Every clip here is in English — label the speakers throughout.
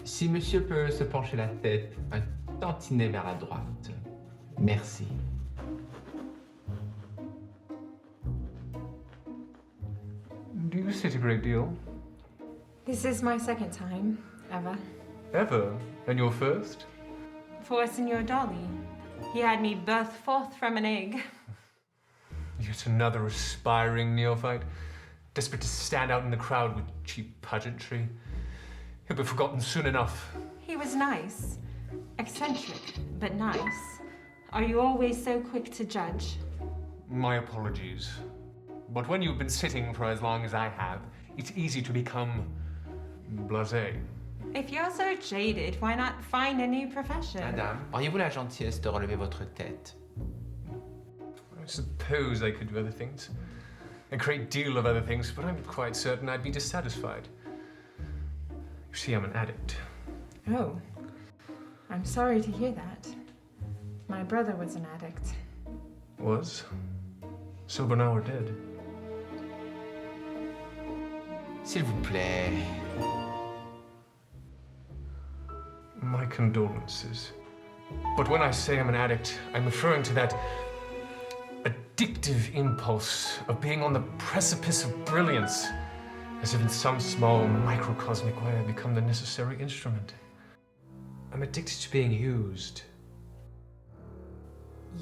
Speaker 1: Si monsieur peut se pencher la tête un tantinet vers la droite. Merci.
Speaker 2: Do you sit a great deal?
Speaker 3: This is my second time, ever.
Speaker 2: Ever? And your first?
Speaker 3: For Signor Dolly. He had me birthed forth from an egg.
Speaker 2: Yet another aspiring neophyte, desperate to stand out in the crowd with cheap pageantry. He'll be forgotten soon enough.
Speaker 3: He was nice. Eccentric, but nice. Are you always so quick to judge?
Speaker 2: My apologies. But when you've been sitting for as long as I have, it's easy to become blasé.
Speaker 3: If you're so jaded, why not find a new profession?
Speaker 1: Madame, auriez-vous la gentillesse de relever votre tête?
Speaker 2: I suppose I could do other things. A great deal of other things, but I'm quite certain I'd be dissatisfied. You see, I'm an addict.
Speaker 3: Oh. I'm sorry to hear that. My brother was an addict.
Speaker 2: Was? Sober now or dead?
Speaker 1: S'il vous plaît.
Speaker 2: My condolences. But when I say I'm an addict, I'm referring to that addictive impulse of being on the precipice of brilliance, as if in some small microcosmic way I become the necessary instrument. I'm addicted to being used.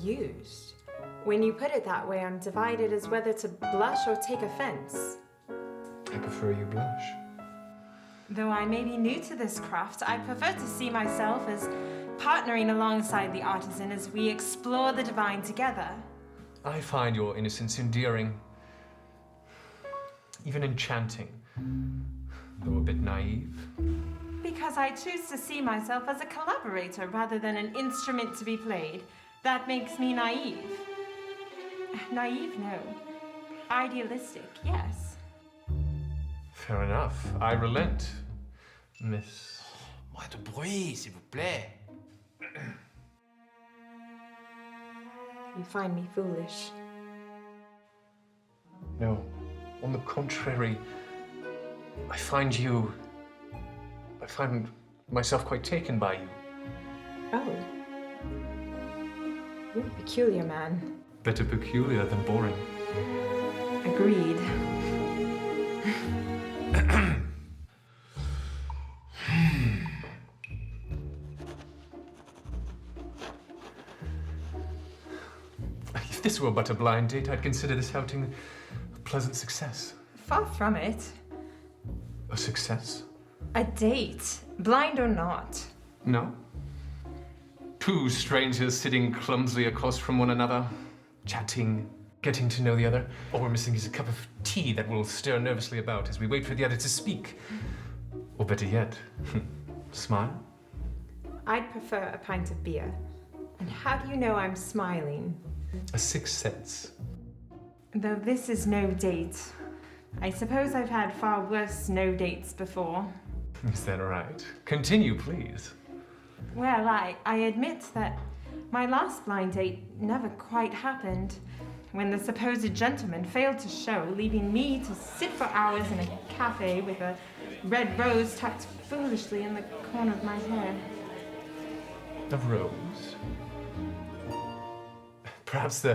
Speaker 3: Used? When you put it that way, I'm divided as whether to blush or take offense.
Speaker 2: I prefer you blush.
Speaker 3: Though I may be new to this craft, I prefer to see myself as partnering alongside the artisan as we explore the divine together.
Speaker 2: I find your innocence endearing, even enchanting, though a bit naive.
Speaker 3: Because I choose to see myself as a collaborator rather than an instrument to be played. That makes me naive. Naive, no. Idealistic, yes.
Speaker 2: Fair enough. I relent, Miss.
Speaker 1: Moins de bruit, s'il vous plaît.
Speaker 3: You find me foolish.
Speaker 2: No. On the contrary, I find myself quite taken by you.
Speaker 3: Oh. You're a peculiar man.
Speaker 2: Better peculiar than boring.
Speaker 3: Agreed.
Speaker 2: If this were but a blind date, I'd consider this outing a pleasant success.
Speaker 3: Far from it.
Speaker 2: A success?
Speaker 3: A date, blind or not.
Speaker 2: No. Two strangers sitting clumsily across from one another, chatting, getting to know the other. All we're missing is a cup of tea that will stir nervously about as we wait for the other to speak. Or better yet, smile.
Speaker 3: I'd prefer a pint of beer. And how do you know I'm smiling?
Speaker 2: A sixth sense.
Speaker 3: Though this is no date. I suppose I've had far worse no dates before.
Speaker 2: Is that right? Continue, please.
Speaker 3: Well, I admit that my last blind date never quite happened. When the supposed gentleman failed to show, leaving me to sit for hours in a cafe with a red rose tucked foolishly in the corner of my hair.
Speaker 2: A rose? Perhaps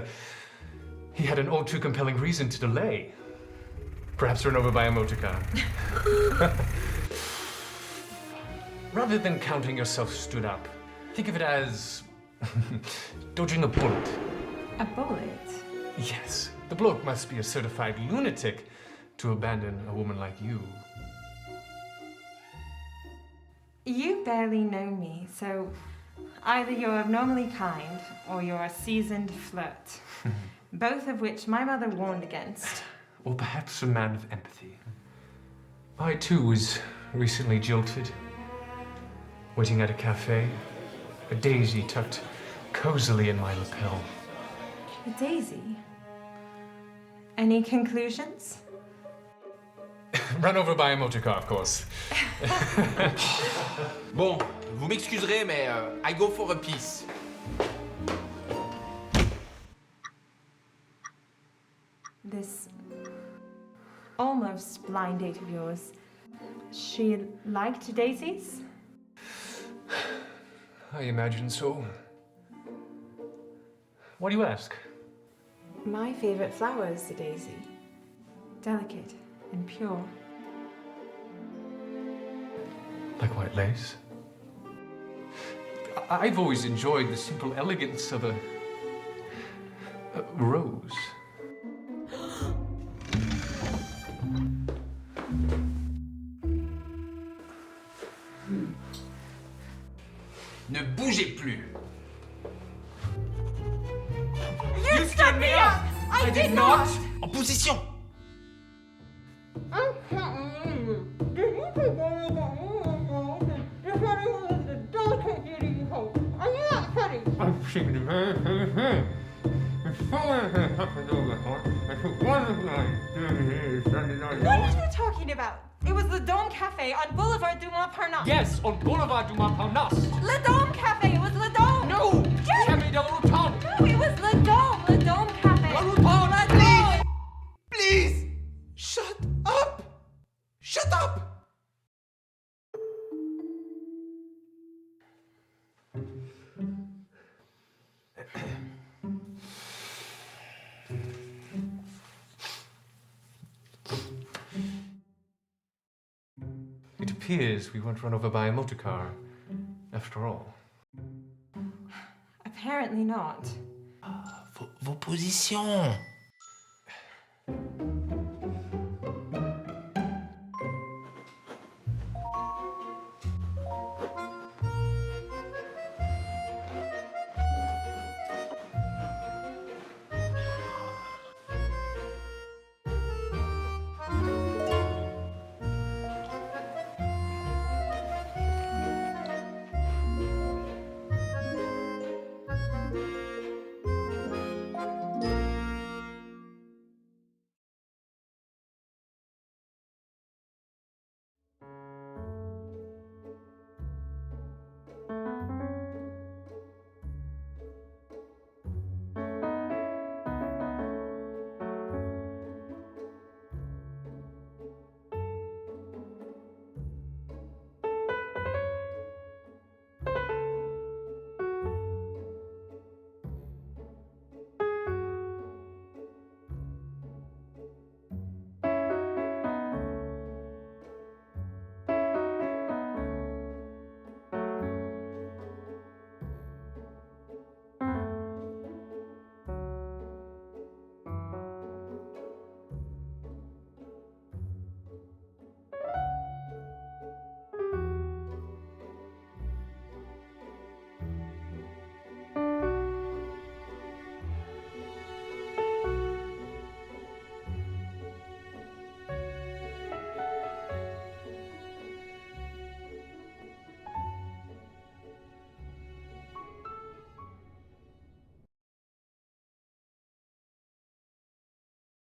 Speaker 2: he had an all too compelling reason to delay. Perhaps run over by a motor car. Rather than counting yourself stood up, think of it as dodging a bullet.
Speaker 3: A bullet?
Speaker 2: Yes, the bloke must be a certified lunatic to abandon a woman like you.
Speaker 3: You barely know me, so either you're abnormally kind or you're a seasoned flirt. Both of which my mother warned against.
Speaker 2: Or perhaps a man of empathy. I too was recently jilted. Waiting at a cafe, a daisy tucked cozily in my lapel.
Speaker 3: A daisy? Any conclusions?
Speaker 2: Run over by a motor car, of course.
Speaker 1: Bon, vous m'excuserez, mais I go for a piece.
Speaker 3: This almost blind date of yours, she liked daisies?
Speaker 2: I imagine so. Why do you ask?
Speaker 3: My favorite flower is the daisy. Delicate and pure.
Speaker 2: Like white lace? I've always enjoyed the simple elegance of a rose.
Speaker 1: Ne bougez plus.
Speaker 3: You stood me up! I did not!
Speaker 1: En position.
Speaker 3: What are you talking about? It was Le Dome Cafe on Boulevard du Montparnasse.
Speaker 2: Yes, on Boulevard du Montparnasse.
Speaker 3: Le Dome Cafe! It was Le Dome!
Speaker 2: No!
Speaker 3: Yes!
Speaker 2: Café de la Rotonde!
Speaker 3: No, it was Le Dome! Le Dome Cafe!
Speaker 2: La Rotonde!
Speaker 3: Le Dome!
Speaker 1: Please. Shut up. Shut up.
Speaker 2: It appears we weren't run over by a motor car, after all.
Speaker 3: Apparently not.
Speaker 1: Vos positions.